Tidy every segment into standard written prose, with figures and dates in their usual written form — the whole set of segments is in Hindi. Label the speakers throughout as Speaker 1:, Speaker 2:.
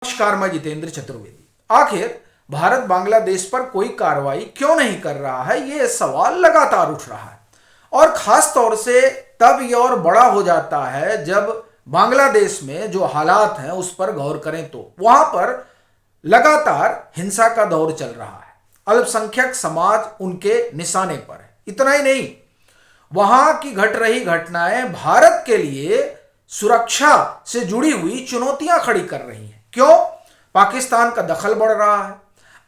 Speaker 1: नमस्कार, मैं जितेंद्र चतुर्वेदी। आखिर भारत बांग्लादेश पर कोई कार्रवाई क्यों नहीं कर रहा है, ये सवाल लगातार उठ रहा है। और खास तौर से तब ये और बड़ा हो जाता है जब बांग्लादेश में जो हालात हैं उस पर गौर करें तो वहां पर लगातार हिंसा का दौर चल रहा है। अल्पसंख्यक समाज उनके निशाने पर है। इतना ही नहीं, वहां की घट रही घटनाएं भारत के लिए सुरक्षा से जुड़ी हुई चुनौतियां खड़ी कर रही हैं। क्यों? पाकिस्तान का दखल बढ़ रहा है,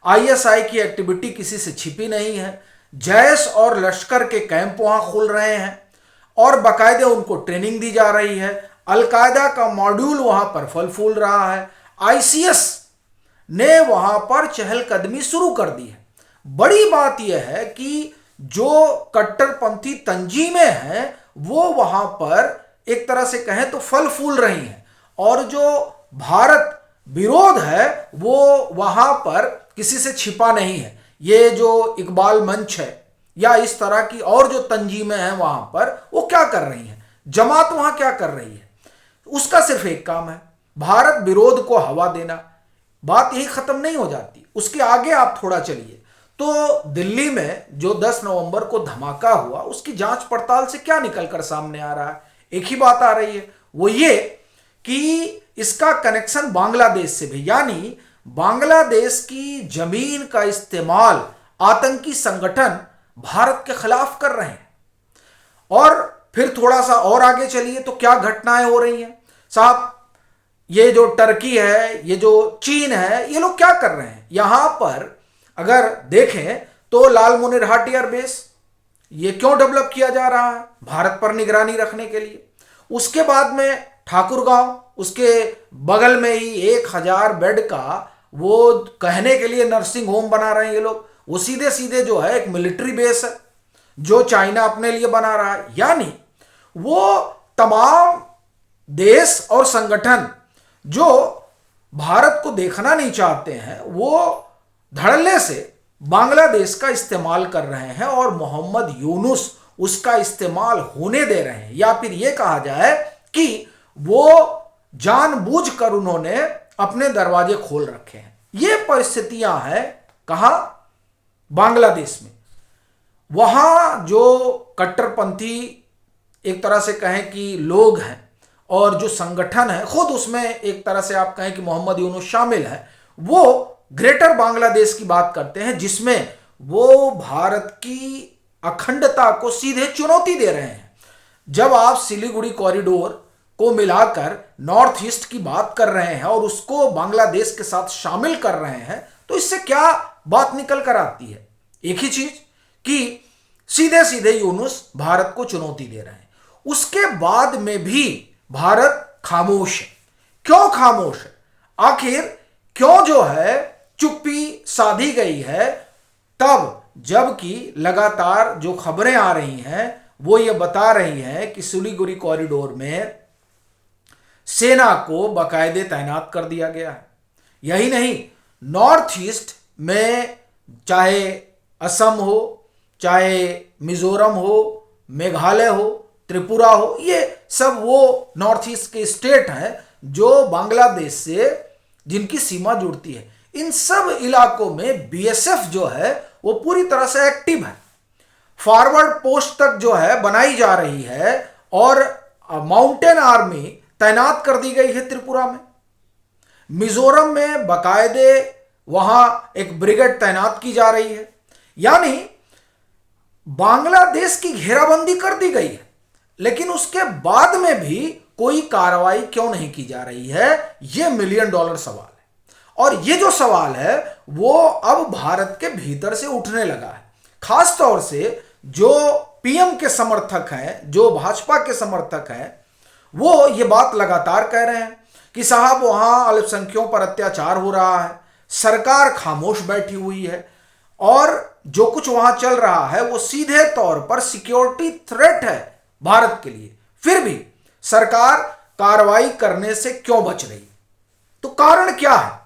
Speaker 1: आईएसआई की एक्टिविटी किसी से छिपी नहीं है, जैश और लश्कर के कैंप वहां खुल रहे हैं और बाकायदे उनको ट्रेनिंग दी जा रही है। अलकायदा का मॉड्यूल वहां पर फल फूल रहा है। आईसीएस ने वहां पर चहलकदमी शुरू कर दी है। बड़ी बात यह है कि जो कट्टरपंथी तंजीमें हैं वो वहां पर एक तरह से कहें तो फल फूल रही हैं और जो भारत विरोध है वो वहां पर किसी से छिपा नहीं है। ये जो इकबाल मंच है या इस तरह की और जो तंजीमें हैं वहां पर वो क्या कर रही हैं, जमात वहां क्या कर रही है, उसका सिर्फ एक काम है, भारत विरोध को हवा देना। बात यही खत्म नहीं हो जाती। उसके आगे आप थोड़ा चलिए तो दिल्ली में जो 10 नवंबर को धमाका हुआ उसकी जांच पड़ताल से क्या निकलकर सामने आ रहा है? एक ही बात आ रही है, वो ये कि इसका कनेक्शन बांग्लादेश से भी, यानी बांग्लादेश की जमीन का इस्तेमाल आतंकी संगठन भारत के खिलाफ कर रहे हैं। और फिर थोड़ा सा और आगे चलिए तो क्या घटनाएं हो रही हैं साहब। ये जो टर्की है, ये जो चीन है, ये लोग क्या कर रहे हैं यहां पर? अगर देखें तो लाल मुनिरहाट एयरबेस ये क्यों डेवलप किया जा रहा है? भारत पर निगरानी रखने के लिए। उसके बाद में ठाकुरगांव, उसके बगल में ही 1000 बेड का वो कहने के लिए नर्सिंग होम बना रहे हैं ये लोग। वो सीधे सीधे जो है एक मिलिट्री बेस है जो चाइना अपने लिए बना रहा है। यानी वो तमाम देश और संगठन जो भारत को देखना नहीं चाहते हैं वो धड़ल्ले से बांग्लादेश का इस्तेमाल कर रहे हैं और मोहम्मद यूनुस उसका इस्तेमाल होने दे रहे हैं। या फिर यह कहा जाए कि वो जानबूझकर उन्होंने अपने दरवाजे खोल रखे हैं। ये परिस्थितियां हैं कहां? बांग्लादेश में। वहां जो कट्टरपंथी एक तरह से कहें कि लोग हैं और जो संगठन है, खुद उसमें एक तरह से आप कहें कि मोहम्मद यूनुस शामिल है, वो ग्रेटर बांग्लादेश की बात करते हैं जिसमें वो भारत की अखंडता को सीधे चुनौती दे रहे हैं। जब आप सिलीगुड़ी कॉरिडोर को मिलाकर नॉर्थ ईस्ट की बात कर रहे हैं और उसको बांग्लादेश के साथ शामिल कर रहे हैं तो इससे क्या बात निकल कर आती है? एक ही चीज कि सीधे सीधे यूनुस भारत को चुनौती दे रहे हैं। उसके बाद में भी भारत खामोश है। क्यों खामोश है? आखिर क्यों जो है चुप्पी साधी गई है? तब जबकि लगातार जो खबरें आ रही हैं वो ये बता रही हैं कि सिलीगुड़ी कॉरिडोर में सेना को बाकायदे तैनात कर दिया गया है। यही नहीं, नॉर्थ ईस्ट में चाहे असम हो, चाहे मिजोरम हो, मेघालय हो, त्रिपुरा हो, ये सब वो नॉर्थ ईस्ट के स्टेट हैं जो बांग्लादेश से जिनकी सीमा जुड़ती है। इन सब इलाकों में बीएसएफ जो है वो पूरी तरह से एक्टिव है। फॉरवर्ड पोस्ट तक जो है बनाई जा रही है और माउंटेन आर्मी तैनात कर दी गई है त्रिपुरा में। मिजोरम में बाकायदे वहां एक ब्रिगेड तैनात की जा रही है। यानी बांग्लादेश की घेराबंदी कर दी गई है, लेकिन उसके बाद में भी कोई कार्रवाई क्यों नहीं की जा रही है? यह मिलियन डॉलर सवाल है। और यह जो सवाल है वो अब भारत के भीतर से उठने लगा है। खास तौर से जो पीएम के समर्थक हैं, जो भाजपा के समर्थक हैं, वो ये बात लगातार कह रहे हैं कि साहब वहां अल्पसंख्यकों पर अत्याचार हो रहा है, सरकार खामोश बैठी हुई है और जो कुछ वहां चल रहा है वो सीधे तौर पर सिक्योरिटी थ्रेट है भारत के लिए। फिर भी सरकार कार्रवाई करने से क्यों बच रही? तो कारण क्या है?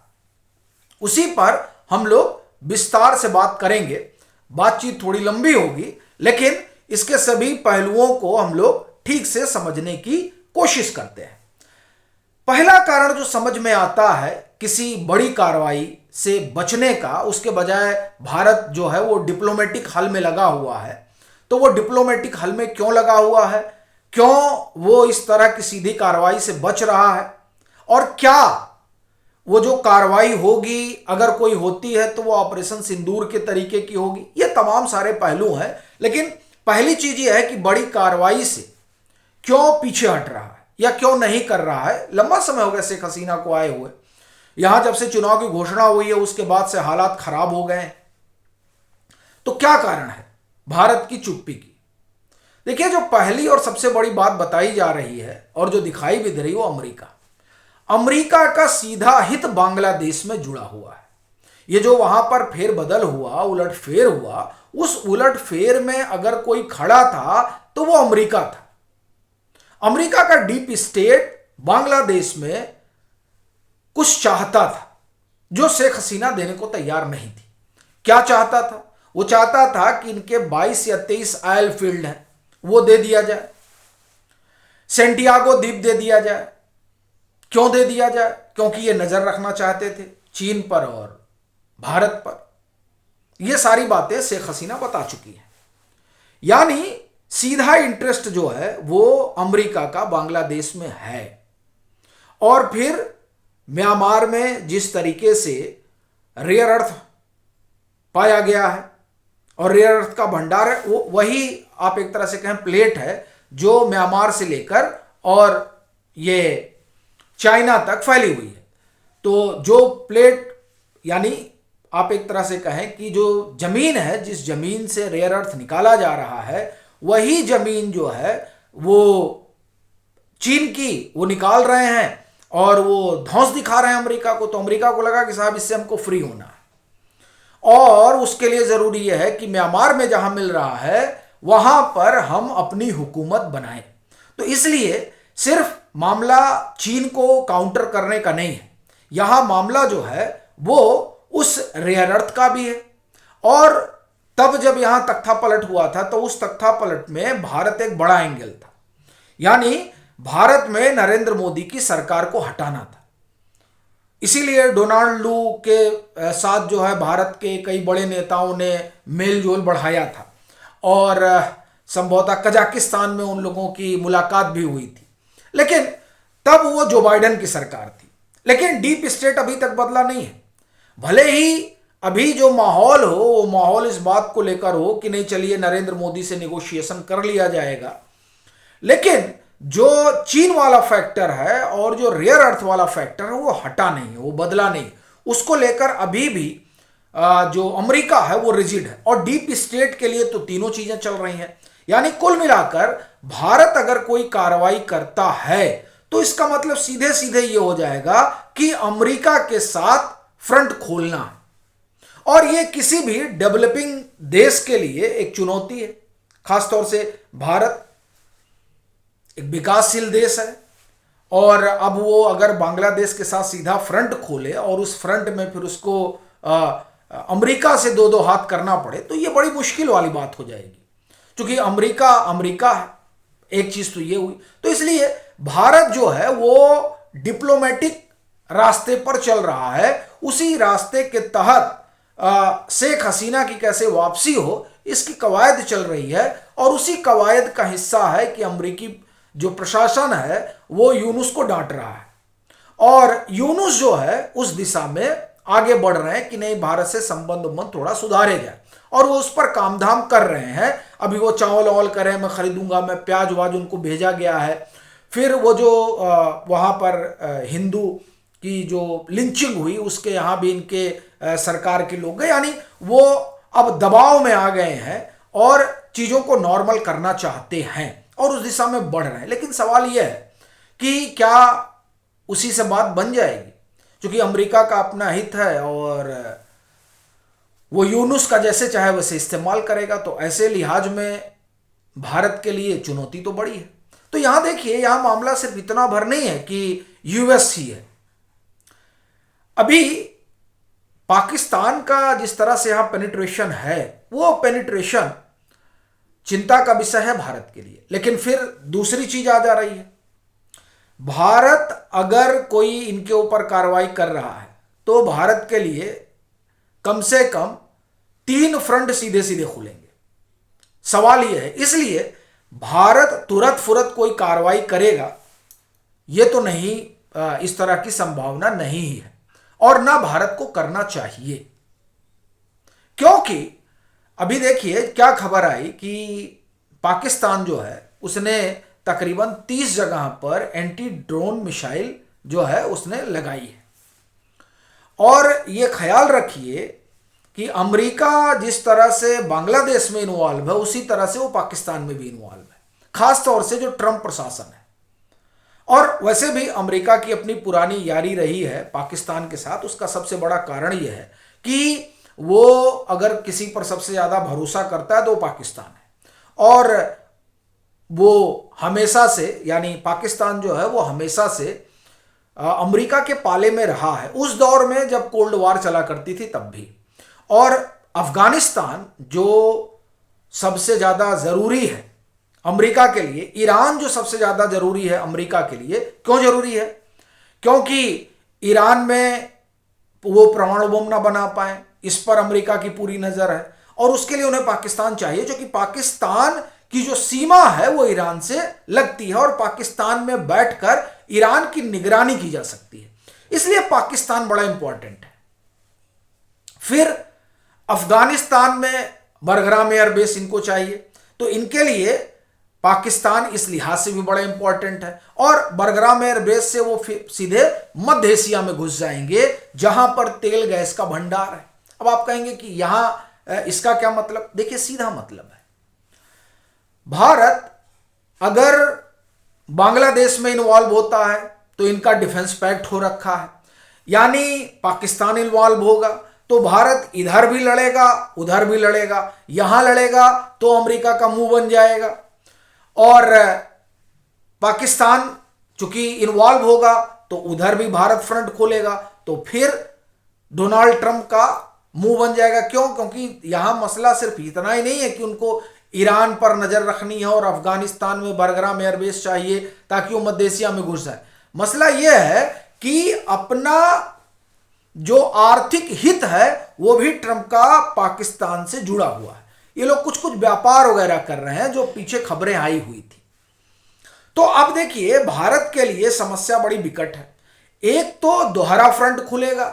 Speaker 1: उसी पर हम लोग विस्तार से बात करेंगे। बातचीत थोड़ी लंबी होगी, लेकिन इसके सभी पहलुओं को हम लोग ठीक से समझने की कोशिश करते हैं। पहला कारण जो समझ में आता है किसी बड़ी कार्रवाई से बचने का, उसके बजाय भारत जो है वो डिप्लोमेटिक हल में लगा हुआ है। तो वो डिप्लोमेटिक हल में क्यों लगा हुआ है, क्यों वो इस तरह की सीधी कार्रवाई से बच रहा है, और क्या वो जो कार्रवाई होगी, अगर कोई होती है तो वो ऑपरेशन सिंदूर के तरीके की होगी। ये तमाम सारे पहलू हैं। लेकिन पहली चीज ये है कि बड़ी कार्रवाई से क्यों पीछे हट रहा है या क्यों नहीं कर रहा है। लंबा समय हो गया शेख हसीना को आए हुए, यहां जब से चुनाव की घोषणा हुई है उसके बाद से हालात खराब हो गए हैं। तो क्या कारण है भारत की चुप्पी की? देखिए, जो पहली और सबसे बड़ी बात बताई जा रही है और जो दिखाई भी दे रही है वो अमेरिका का सीधा हित बांग्लादेश में जुड़ा हुआ है। ये जो वहां पर फेरबदल हुआ, उलटफेर हुआ, उस उलटफेर में अगर कोई खड़ा था तो वो अमेरिका था। अमेरिका का डीप स्टेट बांग्लादेश में कुछ चाहता था जो शेख हसीना देने को तैयार नहीं थी। क्या चाहता था? वो चाहता था कि इनके 22 या 23 ऑयल फील्ड हैं वो दे दिया जाए, सेंटियागो द्वीप दे दिया जाए। क्यों दे दिया जाए? क्योंकि ये नजर रखना चाहते थे चीन पर और भारत पर। ये सारी बातें शेख हसीना बता चुकी है। यानी सीधा इंटरेस्ट जो है वो अमेरिका का बांग्लादेश में है। और फिर म्यांमार में जिस तरीके से रेयर अर्थ पाया गया है और रेयर अर्थ का भंडार है, वो वही आप एक तरह से कहें प्लेट है जो म्यांमार से लेकर और ये चाइना तक फैली हुई है। तो जो प्लेट, यानी आप एक तरह से कहें कि जो जमीन है, जिस जमीन से रेयर अर्थ निकाला जा रहा है, वही जमीन जो है वो चीन की वो निकाल रहे हैं और वो धौंस दिखा रहे हैं अमेरिका को। तो अमेरिका को लगा कि साहब इससे हमको फ्री होना है और उसके लिए जरूरी यह है कि म्यांमार में जहां मिल रहा है वहां पर हम अपनी हुकूमत बनाएं। तो इसलिए सिर्फ मामला चीन को काउंटर करने का नहीं है, यहां मामला जो है वो उस रेयर अर्थ का भी है। और तब जब यहां तख्ता पलट हुआ था तो उस तख्ता पलट में भारत एक बड़ा एंगल था। यानी भारत में नरेंद्र मोदी की सरकार को हटाना था। इसीलिए डोनाल्ड लू के साथ जो है भारत के कई बड़े नेताओं ने मेलजोल बढ़ाया था और संभवतः कजाकिस्तान में उन लोगों की मुलाकात भी हुई थी। लेकिन तब वो जो बाइडेन की सरकार थी। लेकिन डीप स्टेट अभी तक बदला नहीं है। भले ही अभी जो माहौल हो वो माहौल इस बात को लेकर हो कि नहीं चलिए नरेंद्र मोदी से नेगोशिएशन कर लिया जाएगा, लेकिन जो चीन वाला फैक्टर है और जो रेयर अर्थ वाला फैक्टर है वो हटा नहीं है, वो बदला नहीं। उसको लेकर अभी भी जो अमेरिका है वो रिजिड है। और डीप स्टेट के लिए तो तीनों चीजें चल रही हैं। यानी कुल मिलाकर भारत अगर कोई कार्रवाई करता है तो इसका मतलब सीधे सीधे ये हो जाएगा कि अमेरिका के साथ फ्रंट खोलना है। और ये किसी भी डेवलपिंग देश के लिए एक चुनौती है। खासतौर से भारत एक विकासशील देश है और अब वो अगर बांग्लादेश के साथ सीधा फ्रंट खोले और उस फ्रंट में फिर उसको अमेरिका से दो दो हाथ करना पड़े तो ये बड़ी मुश्किल वाली बात हो जाएगी। क्योंकि अमेरिका है, एक चीज तो ये हुई। तो इसलिए भारत जो है वो डिप्लोमेटिक रास्ते पर चल रहा है। उसी रास्ते के तहत शेख हसीना की कैसे वापसी हो इसकी कवायद चल रही है। और उसी कवायद का हिस्सा है कि अमेरिकी जो प्रशासन है वो यूनुस को डांट रहा है और यूनुस जो है उस दिशा में आगे बढ़ रहे हैं कि नहीं भारत से संबंध थोड़ा सुधारे जाए और वो उस पर काम धाम कर रहे हैं। अभी वो चावल वावल कर रहे हैं, मैं खरीदूंगा, मैं प्याज वाज उनको भेजा गया है। फिर वो जो वहां पर हिंदू की जो लिंचिंग हुई उसके यहाँ भी इनके सरकार के लोग गए। यानी वो अब दबाव में आ गए हैं और चीजों को नॉर्मल करना चाहते हैं और उस दिशा में बढ़ रहे हैं। लेकिन सवाल यह है कि क्या उसी से बात बन जाएगी? क्योंकि अमेरिका का अपना हित है और वो यूनुस का जैसे चाहे वैसे इस्तेमाल करेगा। तो ऐसे लिहाज में भारत के लिए चुनौती तो बड़ी है। तो यहां देखिए, यहां मामला सिर्फ इतना भर नहीं है कि यूएस ही है। अभी पाकिस्तान का जिस तरह से यहां पेनिट्रेशन है वो पेनिट्रेशन चिंता का विषय है भारत के लिए। लेकिन फिर दूसरी चीज आ जा रही है, भारत अगर कोई इनके ऊपर कार्रवाई कर रहा है तो भारत के लिए कम से कम 3 फ्रंट सीधे सीधे खुलेंगे। सवाल यह है, इसलिए भारत तुरंत फुरत कोई कार्रवाई करेगा यह तो नहीं, इस तरह की संभावना नहीं ही है और ना भारत को करना चाहिए। क्योंकि अभी देखिए क्या खबर आई कि पाकिस्तान जो है उसने तकरीबन 30 जगह पर एंटी ड्रोन मिसाइल जो है उसने लगाई है। और ये ख्याल रखिए कि अमेरिका जिस तरह से बांग्लादेश में इन्वॉल्व है उसी तरह से वो पाकिस्तान में भी इन्वॉल्व है, खास तौर से जो ट्रंप प्रशासन है। और वैसे भी अमेरिका की अपनी पुरानी यारी रही है पाकिस्तान के साथ। उसका सबसे बड़ा कारण यह है कि वो अगर किसी पर सबसे ज्यादा भरोसा करता है तो वो पाकिस्तान है। और वो हमेशा से, यानी पाकिस्तान जो है वो हमेशा से अमेरिका के पाले में रहा है, उस दौर में जब कोल्ड वॉर चला करती थी तब भी। और अफगानिस्तान जो सबसे ज्यादा जरूरी है अमेरिका के लिए, ईरान जो सबसे ज्यादा जरूरी है अमेरिका के लिए। क्यों जरूरी है? क्योंकि ईरान में वो परमाणु बम ना बना पाए, इस पर अमेरिका की पूरी नजर है। और उसके लिए उन्हें पाकिस्तान चाहिए, जो कि पाकिस्तान की जो सीमा है वो ईरान से लगती है और पाकिस्तान में बैठकर ईरान की निगरानी की जा सकती है। इसलिए पाकिस्तान बड़ा इंपॉर्टेंट है। फिर अफगानिस्तान में बरग्राम एयरबेस इनको चाहिए, तो इनके लिए पाकिस्तान इस लिहाज से भी बड़ा इंपॉर्टेंट है। और बरग्राम एयरबेस से वो सीधे मध्य एशिया में घुस जाएंगे जहां पर तेल गैस का भंडार है। अब आप कहेंगे कि यहां इसका क्या मतलब? देखिए सीधा मतलब है, भारत अगर बांग्लादेश में इन्वॉल्व होता है तो इनका डिफेंस पैक्ट हो रखा है, यानी पाकिस्तान इन्वॉल्व होगा तो भारत इधर भी लड़ेगा उधर भी लड़ेगा, यहां लड़ेगा तो अमेरिका का मुंह बन जाएगा। और पाकिस्तान चूंकि इन्वॉल्व होगा तो उधर भी भारत फ्रंट खोलेगा, तो फिर डोनाल्ड ट्रंप का मुंह बन जाएगा। क्यों? क्योंकि यहां मसला सिर्फ इतना ही नहीं है कि उनको ईरान पर नजर रखनी है और अफगानिस्तान में बरग्राम एयरबेस चाहिए ताकि वो मध्य एशिया में घुस जाए। मसला यह है कि अपना जो आर्थिक हित है वो भी ट्रंप का पाकिस्तान से जुड़ा हुआ है। ये लोग कुछ कुछ व्यापार वगैरह कर रहे हैं जो पीछे खबरें आई हुई थी। तो अब देखिए भारत के लिए समस्या बड़ी विकट है। एक तो दोहरा फ्रंट खुलेगा,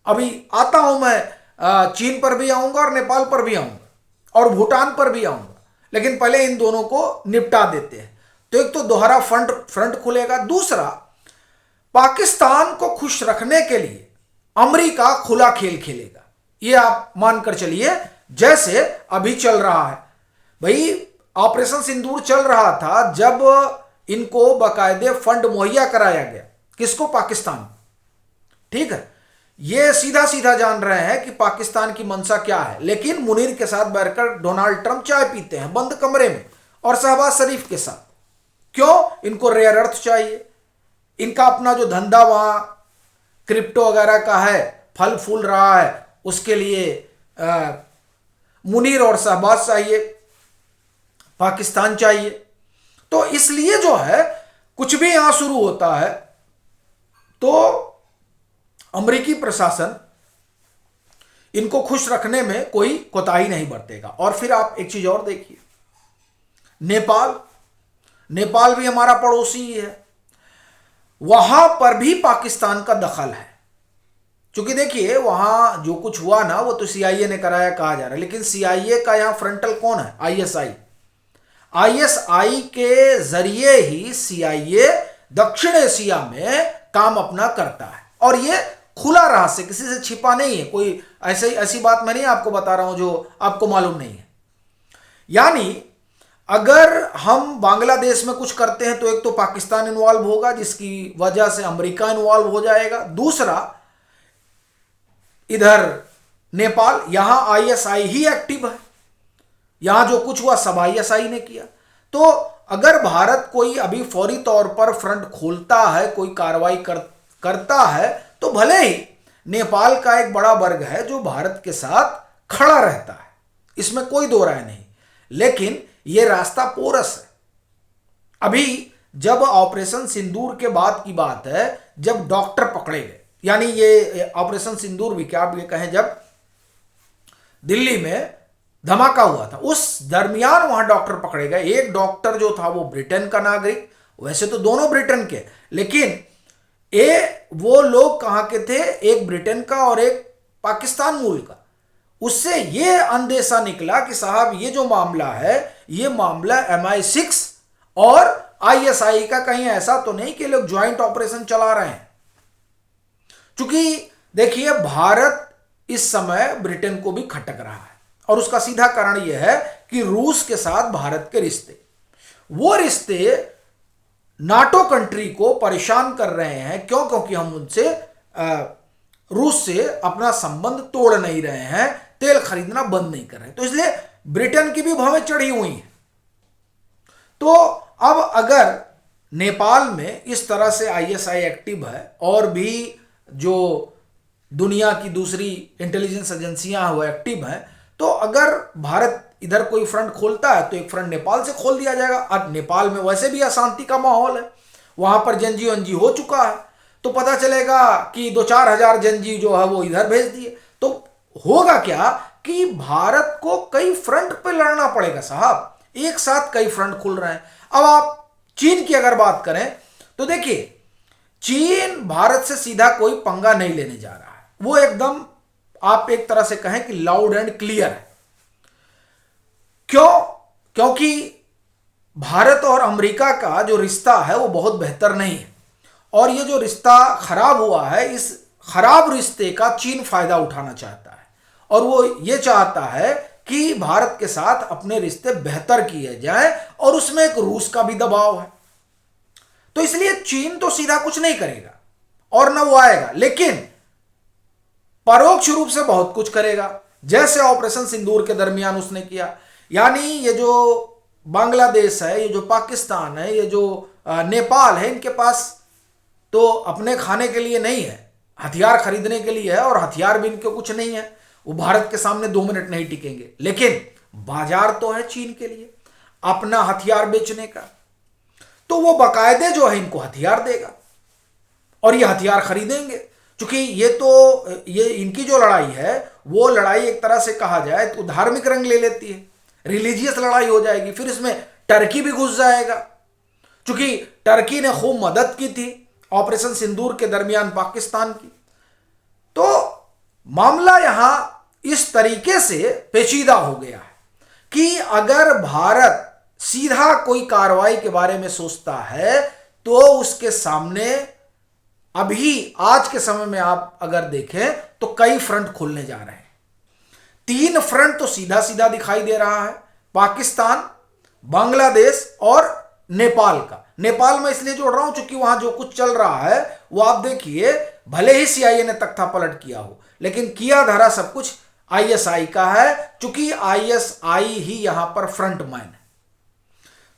Speaker 1: अभी आता हूं मैं, चीन पर भी आऊंगा और नेपाल पर भी आऊंगा और भूटान पर भी आऊंगा, लेकिन पहले इन दोनों को निपटा देते हैं। तो एक तो दोहरा फ्रंट खुलेगा, दूसरा पाकिस्तान को खुश रखने के लिए अमेरिका खुला खेल खेलेगा। ये आप मानकर चलिए, जैसे अभी चल रहा है भाई, ऑपरेशन सिंदूर चल रहा था जब इनको बाकायदे फंड मुहैया कराया गया। किसको? पाकिस्तान। ठीक है, ये सीधा सीधा जान रहे हैं कि पाकिस्तान की मंशा क्या है, लेकिन मुनीर के साथ बैठकर डोनाल्ड ट्रंप चाय पीते हैं बंद कमरे में और शहबाज शरीफ के साथ। क्यों? इनको रेयर अर्थ चाहिए, इनका अपना जो धंधा वहां क्रिप्टो वगैरह का है, फल फूल रहा है, उसके लिए मुनीर और शहबाज चाहिए, पाकिस्तान चाहिए। तो इसलिए जो है कुछ भी यहां शुरू होता है तो अमेरिकी प्रशासन इनको खुश रखने में कोई कोताही नहीं बरतेगा। और फिर आप एक चीज और देखिए, नेपाल भी हमारा पड़ोसी ही है, वहां पर भी पाकिस्तान का दखल है। क्योंकि देखिए वहां जो कुछ हुआ ना वो तो सीआईए ने कराया कहा जा रहा है, लेकिन सीआईए का यहां फ्रंटल कौन है? आईएसआई के जरिए ही सीआईए दक्षिण एशिया में काम अपना करता है। और ये खुला रहस्य, किसी से छिपा नहीं है, कोई ऐसी बात मैं नहीं आपको बता रहा हूं जो आपको मालूम नहीं है। यानी अगर हम बांग्लादेश में कुछ करते हैं तो एक तो पाकिस्तान इन्वॉल्व होगा जिसकी वजह से अमेरिका इन्वॉल्व हो जाएगा, दूसरा इधर नेपाल, यहां आईएसआई ही एक्टिव है, यहां जो कुछ हुआ सब आईएसआई ने किया। तो अगर भारत कोई अभी फौरी तौर पर फ्रंट खोलता है, कोई कार्रवाई करता है, तो भले ही नेपाल का एक बड़ा वर्ग है जो भारत के साथ खड़ा रहता है, इसमें कोई दो राय नहीं, लेकिन यह रास्ता पोरस है। अभी जब ऑपरेशन सिंदूर के बाद की बात है, जब डॉक्टर पकड़े गए, यानी ये ऑपरेशन सिंदूर भी क्या आप ये कहें, जब दिल्ली में धमाका हुआ था उस दरमियान वहां डॉक्टर पकड़े गए। एक डॉक्टर जो था वो ब्रिटेन का नागरिक, वैसे तो दोनों ब्रिटेन के, लेकिन वो लोग कहां के थे, एक ब्रिटेन का और एक पाकिस्तान मूल का। उससे ये अंदेशा निकला कि साहब ये जो मामला है ये मामला MI6 और ISI का कहीं ऐसा तो नहीं कि लोग ज्वाइंट ऑपरेशन चला रहे हैं। क्योंकि देखिए भारत इस समय ब्रिटेन को भी खटक रहा है और उसका सीधा कारण यह है कि रूस के साथ भारत के रिश्ते, वो रिश्ते नाटो कंट्री को परेशान कर रहे हैं। क्यों? क्योंकि हम उनसे रूस से अपना संबंध तोड़ नहीं रहे हैं, तेल खरीदना बंद नहीं कर रहे हैं, तो इसलिए ब्रिटेन की भी भवें चढ़ी हुई हैं। तो अब अगर नेपाल में इस तरह से ISI एक्टिव है और भी जो दुनिया की दूसरी इंटेलिजेंस एजेंसियां वो एक्टिव हैं, तो अगर भारत इधर कोई फ्रंट खोलता है तो एक फ्रंट नेपाल से खोल दिया जाएगा। अब नेपाल में वैसे भी अशांति का माहौल है, वहां पर जनजी वंजी हो चुका है, तो पता चलेगा कि 2-4 हजार जनजी जो है वो इधर भेज दिए, तो होगा क्या कि भारत को कई फ्रंट पे लड़ना पड़ेगा साहब, एक साथ कई फ्रंट खुल रहे हैं। अब आप चीन की अगर बात करें तो देखिए चीन भारत से सीधा कोई पंगा नहीं लेने जा रहा है, वो एकदम आप एक तरह से कहें कि लाउड एंड क्लियर है। क्यों? क्योंकि भारत और अमेरिका का जो रिश्ता है वो बहुत बेहतर नहीं है और ये जो रिश्ता खराब हुआ है, इस खराब रिश्ते का चीन फायदा उठाना चाहता है और वो ये चाहता है कि भारत के साथ अपने रिश्ते बेहतर किए जाएं और उसमें एक रूस का भी दबाव है। तो इसलिए चीन तो सीधा कुछ नहीं करेगा और न वो आएगा, लेकिन परोक्ष रूप से बहुत कुछ करेगा, जैसे ऑपरेशन सिंदूर के दरमियान उसने किया। यानी ये जो बांग्लादेश है, ये जो पाकिस्तान है, ये जो नेपाल है, इनके पास तो अपने खाने के लिए नहीं है, हथियार खरीदने के लिए है और हथियार भी इनके कुछ नहीं है, वो भारत के सामने 2 मिनट नहीं टिकेंगे, लेकिन बाजार तो है चीन के लिए अपना हथियार बेचने का, तो वो बाकायदे जो है इनको हथियार देगा और ये हथियार खरीदेंगे। क्योंकि ये इनकी जो लड़ाई है वो लड़ाई एक तरह से कहा जाए तो धार्मिक रंग ले लेती है, रिलीजियस लड़ाई हो जाएगी, फिर इसमें टर्की भी घुस जाएगा, क्योंकि टर्की ने खूब मदद की थी ऑपरेशन सिंदूर के दरमियान पाकिस्तान की। तो मामला यहां इस तरीके से पेचीदा हो गया है कि अगर भारत सीधा कोई कार्रवाई के बारे में सोचता है तो उसके सामने अभी आज के समय में आप अगर देखें तो कई फ्रंट खुलने जा रहे हैं। 3 फ्रंट तो सीधा सीधा दिखाई दे रहा है, पाकिस्तान, बांग्लादेश और नेपाल का। नेपाल में इसलिए जोड़ रहा हूं क्योंकि वहां जो कुछ चल रहा है वो आप देखिए, भले ही CIA ने तख्ता पलट किया हो, लेकिन किया धरा सब कुछ ISI का है, क्योंकि ISI ही यहां पर फ्रंट मैन है।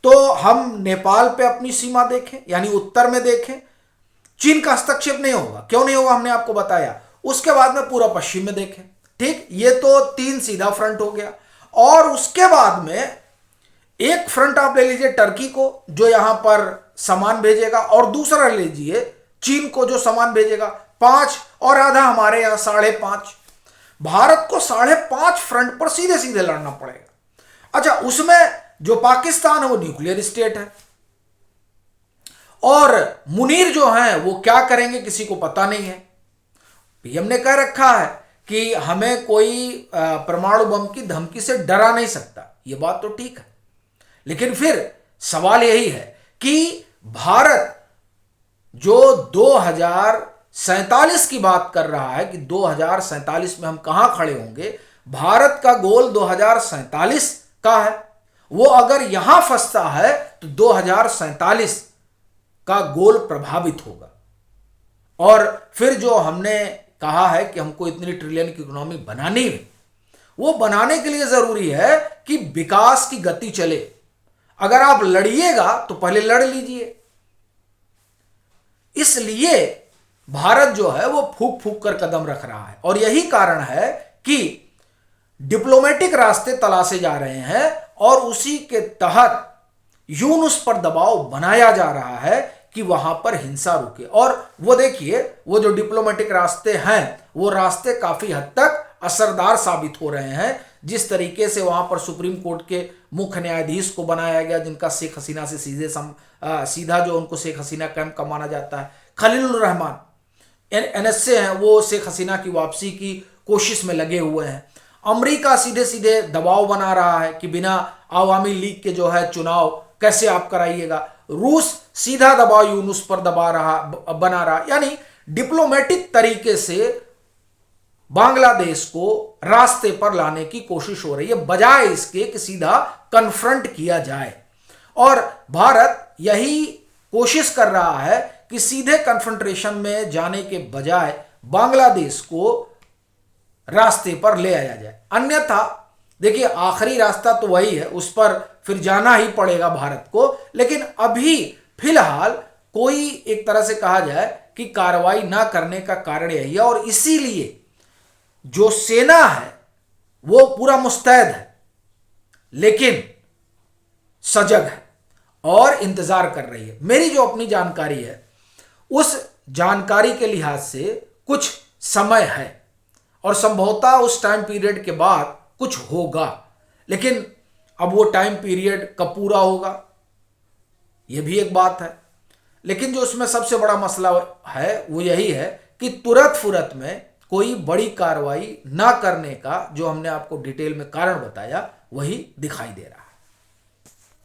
Speaker 1: तो हम नेपाल पे अपनी सीमा देखें, यानी उत्तर में देखें, चीन का हस्तक्षेप नहीं होगा। क्यों नहीं होगा हमने आपको बताया। उसके बाद में पूरा पश्चिम में देखें, ठीक, ये तो 3 सीधा फ्रंट हो गया। और उसके बाद में एक फ्रंट आप ले लीजिए टर्की को, जो यहां पर सामान भेजेगा, और दूसरा ले लीजिए चीन को जो सामान भेजेगा। 5 और आधा हमारे यहां 5.5। भारत को 5.5 फ्रंट पर सीधे सीधे लड़ना पड़ेगा। अच्छा, उसमें जो पाकिस्तान है वो न्यूक्लियर स्टेट है और मुनीर जो है वो क्या करेंगे किसी को पता नहीं है। PM ने कह रखा है कि हमें कोई परमाणु बम की धमकी से डरा नहीं सकता। ये बात तो ठीक है, लेकिन फिर सवाल यही है कि भारत जो 2047 की बात कर रहा है कि 2047 में हम कहां खड़े होंगे, भारत का गोल 2047 का है। वो अगर यहां फंसता है तो 2047 का गोल प्रभावित होगा। और फिर जो हमने कहा है कि हमको इतनी ट्रिलियन की इकोनॉमी बनानी है, वो बनाने के लिए जरूरी है कि विकास की गति चले। अगर आप लड़िएगा तो पहले लड़ लीजिए। इसलिए भारत जो है वो फूक फूक कर कदम रख रहा है और यही कारण है कि डिप्लोमेटिक रास्ते तलाशे जा रहे हैं और उसी के तहत यूनुस पर दबाव बनाया जा रहा है कि वहां पर हिंसा रुके। और वो देखिए, वो जो डिप्लोमेटिक रास्ते हैं वो रास्ते काफी हद तक असरदार साबित हो रहे हैं। जिस तरीके से वहां पर सुप्रीम कोर्ट के मुख्य न्यायाधीश को बनाया गया, जिनका शेख हसीना से सीधा जो उनको शेख हसीना कैंप का माना जाता है, खलीलुर रहमान एनएसए हैं, वो शेख हसीना की वापसी की कोशिश में लगे हुए हैं। अमेरिका सीधे सीधे दबाव बना रहा है कि बिना आवामी लीग के जो है चुनाव कैसे आप कराइएगा। रूस सीधा दबाव यूनुस पर बना रहा, यानी डिप्लोमेटिक तरीके से बांग्लादेश को रास्ते पर लाने की कोशिश हो रही है, बजाय इसके कि सीधा कन्फ्रंट किया जाए। और भारत यही कोशिश कर रहा है कि सीधे कन्फ्रंटेशन में जाने के बजाय बांग्लादेश को रास्ते पर ले आया जाए। अन्यथा देखिए, आखिरी रास्ता तो वही है, उस पर फिर जाना ही पड़ेगा भारत को। लेकिन अभी फिलहाल कोई एक तरह से कहा जाए कि कार्रवाई ना करने का कारण यही है। और इसीलिए जो सेना है वो पूरा मुस्तैद है, लेकिन सजग है और इंतजार कर रही है। मेरी जो अपनी जानकारी है, उस जानकारी के लिहाज से कुछ समय है और संभवतः उस टाइम पीरियड के बाद कुछ होगा। लेकिन अब वो टाइम पीरियड कब पूरा होगा, ये भी एक बात है। लेकिन जो उसमें सबसे बड़ा मसला है वो यही है कि तुरंत फुरत में कोई बड़ी कार्रवाई ना करने का जो हमने आपको डिटेल में कारण बताया, वही दिखाई दे रहा है।